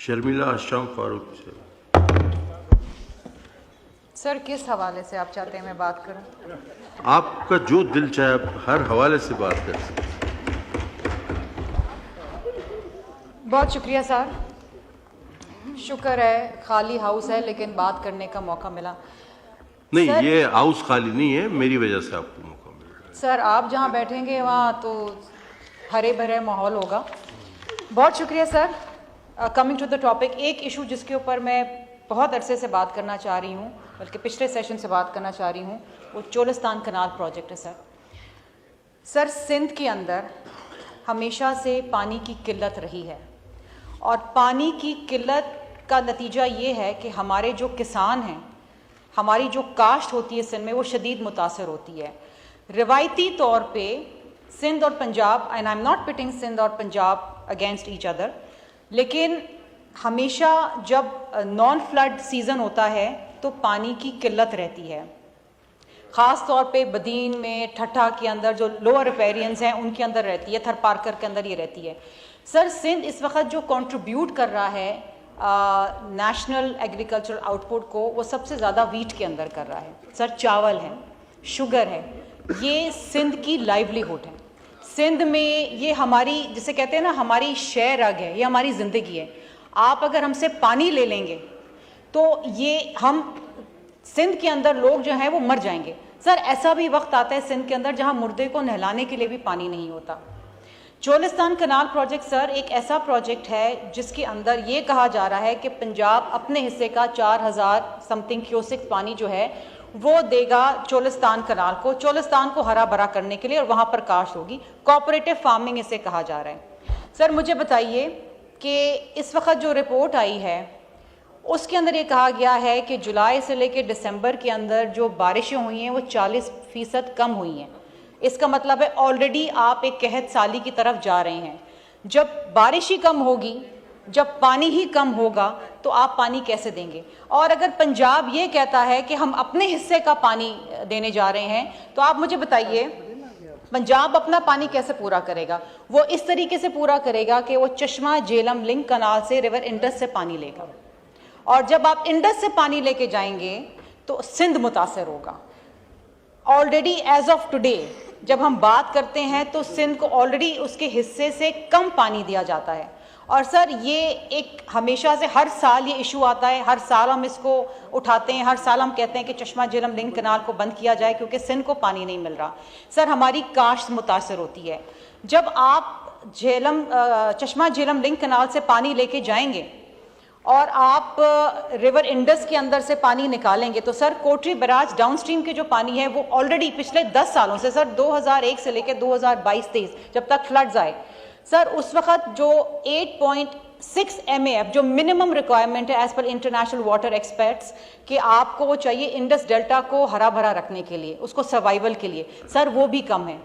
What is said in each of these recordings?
शर्मिला आशाम फारूक से। सर किस हवाले से आप चाहते हैं मैं बात करूं? आपका जो दिल चाहे आप हर हवाले से बात कर सकते हैं। बहुत शुक्रिया सर, शुक्र है खाली हाउस है लेकिन बात करने का मौका मिला। नहीं सर, ये हाउस खाली नहीं है, मेरी वजह से आपको मौका मिल रहा है। सर आप जहां बैठेंगे वहां तो हरे भरे माहौल होगा। बहुत शुक्रिया sir. Coming to the topic, एक इशू जिसके ऊपर मैं बहुत अरसे से बात करना चाह रही हूँ, बल्कि पिछले सेशन से बात करना चाह रही हूँ, वो चोलिस्तान कनाल प्रोजेक्ट है सर। सिंध के अंदर हमेशा से पानी की किल्लत रही है और पानी की किल्लत का नतीजा ये है कि हमारे जो किसान हैं, हमारी जो काश्त होती है सिंध में, वो शदीद मुतासर होती है। रिवायती तौर पे सिंध और Punjab, and I am not pitting Sindh और पंजाब अगेंस्ट ईच अदर, लेकिन हमेशा जब नॉन फ्लड सीज़न होता है तो पानी की किल्लत रहती है। ख़ास तौर पे बदीन में, ठट्ठा के अंदर जो लोअर रिपेरियंस हैं उनके अंदर रहती है, थरपारकर के अंदर ये रहती है। सर सिंध इस वक्त जो कंट्रीब्यूट कर रहा है नेशनल एग्रीकल्चरल आउटपुट को, वो सबसे ज़्यादा वीट के अंदर कर रहा है सर। चावल है, शुगर है, ये सिंध की लाइवलीहुड है। सिंध में ये हमारी, जिसे कहते हैं ना, हमारी शय रग है, ये हमारी ज़िंदगी है। आप अगर हमसे पानी ले लेंगे तो ये हम सिंध के अंदर लोग जो हैं वो मर जाएंगे सर। ऐसा भी वक्त आता है सिंध के अंदर जहां मुर्दे को नहलाने के लिए भी पानी नहीं होता। चोलिस्तान कनाल प्रोजेक्ट सर एक ऐसा प्रोजेक्ट है जिसके अंदर ये कहा जा रहा है कि पंजाब अपने हिस्से का 4000 समथिंग क्यूसेक पानी जो है वो देगा चोलिस्तान कनाल को, चोलिस्तान को हरा भरा करने के लिए, और वहाँ पर काश्त होगी। कोऑपरेटिव फार्मिंग इसे कहा जा रहा है। सर मुझे बताइए कि इस वक्त जो रिपोर्ट आई है उसके अंदर ये कहा गया है कि जुलाई से लेकर दिसंबर के अंदर जो बारिशें हुई हैं वो 40% कम हुई हैं। इसका मतलब है ऑलरेडी आप एक कहत साली की तरफ जा रहे हैं। जब बारिश ही कम होगी, जब पानी ही कम होगा, तो आप पानी कैसे देंगे? और अगर पंजाब ये कहता है कि हम अपने हिस्से का पानी देने जा रहे हैं, तो आप मुझे बताइए पंजाब अपना पानी कैसे पूरा करेगा? वो इस तरीके से पूरा करेगा कि वो चश्मा झेलम लिंक कनाल से रिवर इंडस से पानी लेगा, और जब आप इंडस से पानी लेके जाएंगे तो सिंध मुतासर होगा। ऑलरेडी एज ऑफ टुडे जब हम बात करते हैं तो सिंध को ऑलरेडी उसके हिस्से से कम पानी दिया जाता है। और सर ये एक हमेशा से हर साल ये इशू आता है, हर साल हम इसको उठाते हैं, हर साल हम कहते हैं कि चश्मा झेलम लिंक कनाल को बंद किया जाए क्योंकि सिंध को पानी नहीं मिल रहा। सर हमारी काश्त मुतासर होती है। जब आप चश्मा झेलम लिंक कनाल से पानी लेके जाएंगे और आप रिवर इंडस के अंदर से पानी निकालेंगे तो सर कोटरी बैराज डाउनस्ट्रीम के जो पानी है वो ऑलरेडी पिछले 10 सालों से सर 2001 से लेकर 2022-23 जब तक फ्लड्स आए सर, उस वक्त जो 8.6 MAF जो मिनिमम रिक्वायरमेंट है as per international water experts कि आपको वो चाहिए इंडस डेल्टा को हरा भरा रखने के लिए, उसको सर्वाइवल के लिए, सर वो भी कम है।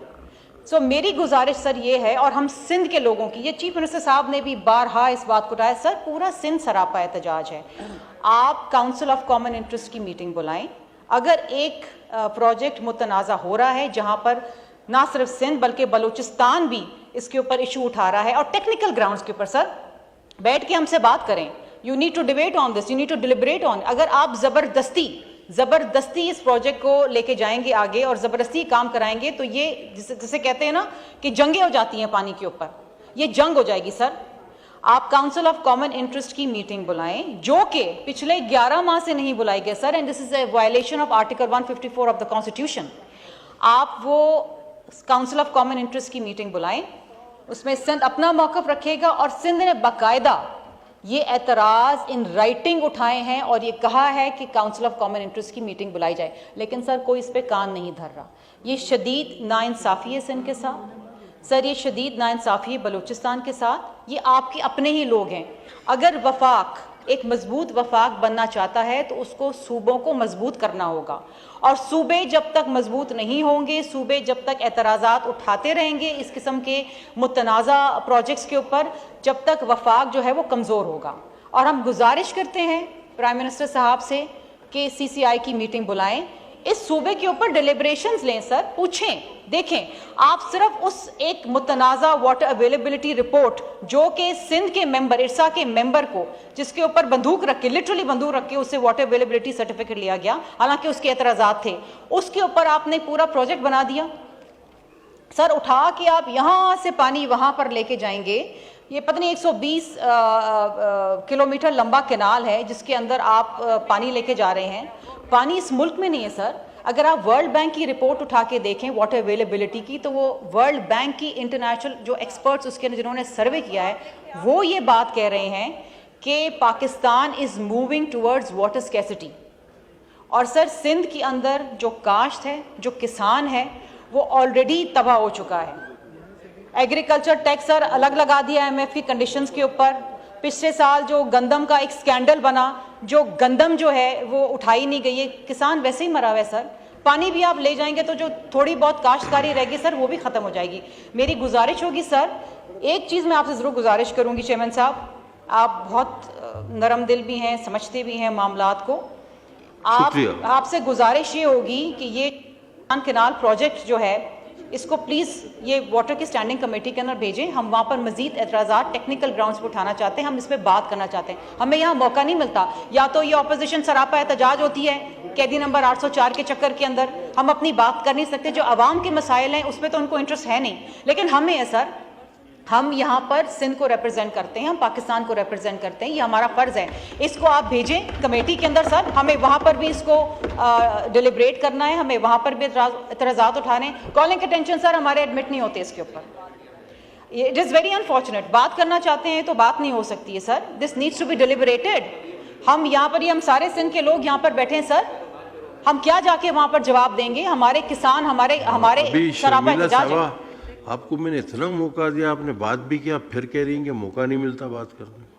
सो मेरी गुजारिश सर ये है, और हम सिंध के लोगों की, ये चीफ मिनिस्टर साहब ने भी बारहा इस बात को उठाया, सर पूरा सिंध सरापा एहतजाज है। आप काउंसिल ऑफ कॉमन इंटरेस्ट की मीटिंग बुलाएं। अगर एक प्रोजेक्ट मुतनाज़ा हो रहा है जहाँ पर ना सिर्फ सिंध बल्कि बलूचिस्तान भी इसके ऊपर इशू उठा रहा है और टेक्निकल ग्राउंड्स के ऊपर, सर बैठ के हमसे बात करें। You need to debate on this, you need to deliberate on. अगर आप ज़बरदस्ती इस प्रोजेक्ट को लेके जाएंगे आगे और ज़बरदस्ती काम कराएंगे तो ये जिसे कहते हैं ना कि जंगें हो जाती हैं पानी के ऊपर, ये जंग हो जाएगी। सर आप काउंसिल ऑफ कॉमन इंटरेस्ट की मीटिंग बुलाएं जो कि पिछले 11 माह से नहीं बुलाई गई sir, and this is a violation of article 154 of the constitution. आप वो काउंसिल ऑफ कॉमन इंटरेस्ट की मीटिंग बुलाएं, उसमें सिंध अपना मौक़िफ़ रखेगा, और सिंध ने बाकायदा ये एतराज़ इन राइटिंग उठाए हैं और ये कहा है कि काउंसिल ऑफ कॉमन इंटरेस्ट की मीटिंग बुलाई जाए, लेकिन सर कोई इस पर कान नहीं धर रहा। ये शदीद नाइंसाफ़ी है सिंध के साथ सर, ये शदीद नाइंसाफ़ी है बलूचिस्तान के साथ। ये आपके अपने ही लोग हैं। अगर वफाक एक मजबूत वफाक बनना चाहता है तो उसको सूबों को मजबूत करना होगा, और सूबे जब तक मजबूत नहीं होंगे, सूबे जब तक एतराज़ात उठाते रहेंगे इस किस्म के मुतनाज़ा प्रोजेक्ट्स के ऊपर, जब तक वफाक जो है वो कमज़ोर होगा। और हम गुजारिश करते हैं प्राइम मिनिस्टर साहब से कि CCI की मीटिंग बुलाएं। इस सूबे के ऊपर डिलिब्रेशंस लें सर, पूछें, देखें। आप सिर्फ उस एक मुतनाज़ा वाटर अवेलेबिलिटी रिपोर्ट जो कि सिंध के मेंबर, इरसा के मेंबर को, जिसके ऊपर बंदूक रख के, लिटरली बंदूक रख के उससे वाटर अवेलेबिलिटी सर्टिफिकेट लिया गया, हालांकि उसके एतराज़ात थे, उसके ऊपर आपने पूरा प्रोजेक्ट बना दिया सर। उठा के आप यहां से पानी वहां पर लेके जाएंगे, ये पता नहीं 120 किलोमीटर लंबा कैनाल है जिसके अंदर आप पानी लेके जा रहे हैं। पानी इस मुल्क में नहीं है सर। अगर आप वर्ल्ड बैंक की रिपोर्ट उठा के देखें वाटर अवेलेबिलिटी की, तो वो वर्ल्ड बैंक की इंटरनेशनल जो एक्सपर्ट्स उसके जिन्होंने सर्वे किया है, वो ये बात कह रहे हैं कि Pakistan is moving towards water scarcity. और सर सिंध के अंदर जो काश्त है, जो किसान है, वो ऑलरेडी तबाह हो चुका है। एग्रीकल्चर टैक्स सर अलग लगा दिया एमएफ की कंडीशंस के ऊपर। पिछले साल जो गंदम का एक स्कैंडल बना, जो गंदम जो है वो उठाई नहीं गई है, किसान वैसे ही मरा हुआ है सर। पानी भी आप ले जाएंगे तो जो थोड़ी बहुत काश्तकारी रहेगी सर वो भी ख़त्म हो जाएगी। मेरी गुजारिश होगी सर, एक चीज़ मैं आपसे ज़रूर गुजारिश करूँगी चेयरमैन साहब, आप बहुत नरम दिल भी हैं, समझते भी हैं मामलात को। आपसे गुजारिश ये होगी कि ये कैनाल प्रोजेक्ट जो है इसको प्लीज़ ये वाटर की स्टैंडिंग कमेटी के अंदर भेजें। हम वहाँ पर मजीद एतराज़ात टेक्निकल ग्राउंड्स पर उठाना चाहते हैं, हम इस पर बात करना चाहते हैं। हमें यहाँ मौका नहीं मिलता, या तो ये ऑपोजिशन सरापा एहतजाज होती है कैदी नंबर 804 के चक्कर के अंदर, हम अपनी बात कर नहीं सकते। जो आवाम के मसाइल हैं उस पर तो उनको इंटरेस्ट है नहीं, लेकिन हमें है सर, हम यहाँ पर सिंध को रिप्रेजेंट करते हैं, हम पाकिस्तान को रिप्रेजेंट करते हैं, ये हमारा फ़र्ज़ है। इसको आप भेजें कमेटी के अंदर सर, हमें वहाँ पर भी इसको डिलिब्रेट करना है, हमें वहाँ पर भी एतराज़ात उठाने। कॉलिंग अटेंशन सर हमारे एडमिट नहीं होते इसके ऊपर। It is very unfortunate. बात करना चाहते हैं तो बात नहीं हो सकती है sir, this needs to be deliberated. हम यहाँ पर ही, हम सारे सिंध के लोग यहाँ पर बैठे हैं सर, हम क्या जाके वहाँ पर जवाब देंगे? हमारे किसान, हमारे सरापा। आपको मैंने इतना मौका दिया, आपने बात भी किया, फिर कह रही हैं कि मौका नहीं मिलता बात करने।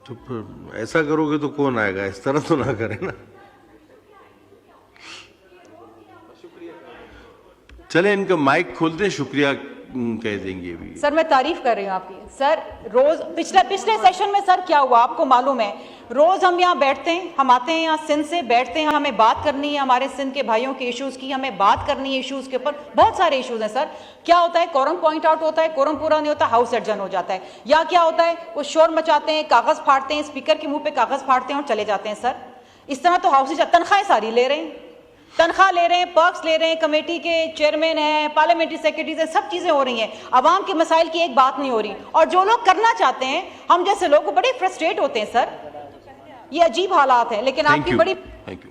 तो फिर ऐसा करोगे तो कौन आएगा? इस तरह तो ना करें ना। चले इनका माइक खोलते, शुक्रिया कह देंगे अभी। सर मैं तारीफ कर रही हूँ आपकी सर। रोज पिछले सेशन में सर क्या हुआ आपको मालूम है? रोज हम यहाँ बैठते हैं, हम आते हैं यहाँ सिंध से, बैठते हैं, हमें बात करनी है हमारे सिंध के भाइयों के इश्यूज की, हमें बात करनी है इश्यूज के ऊपर। बहुत सारे इश्यूज हैं सर। क्या होता है, कोरम पॉइंट आउट होता है, कोरम पूरा नहीं होता, हाउस एडजन हो जाता है। या क्या होता है, वो शोर मचाते हैं, कागज फाड़ते हैं, स्पीकर के मुंह पे कागज फाड़ते हैं और चले जाते हैं सर। इस तरह तो हाउस तनख्वाहें सारी ले रहे हैं, तनख्वाह ले रहे हैं, पर्क्स ले रहे हैं, कमेटी के चेयरमैन हैं, पार्लियामेंट्री सेक्रेटरीज हैं, सब चीजें हो रही हैं। आवाम के मसाइल की एक बात नहीं हो रही, और जो लोग करना चाहते हैं, हम जैसे लोग बड़े फ्रस्ट्रेट होते हैं सर। ये अजीब हालात है, लेकिन आपकी बड़ी थैंक यू।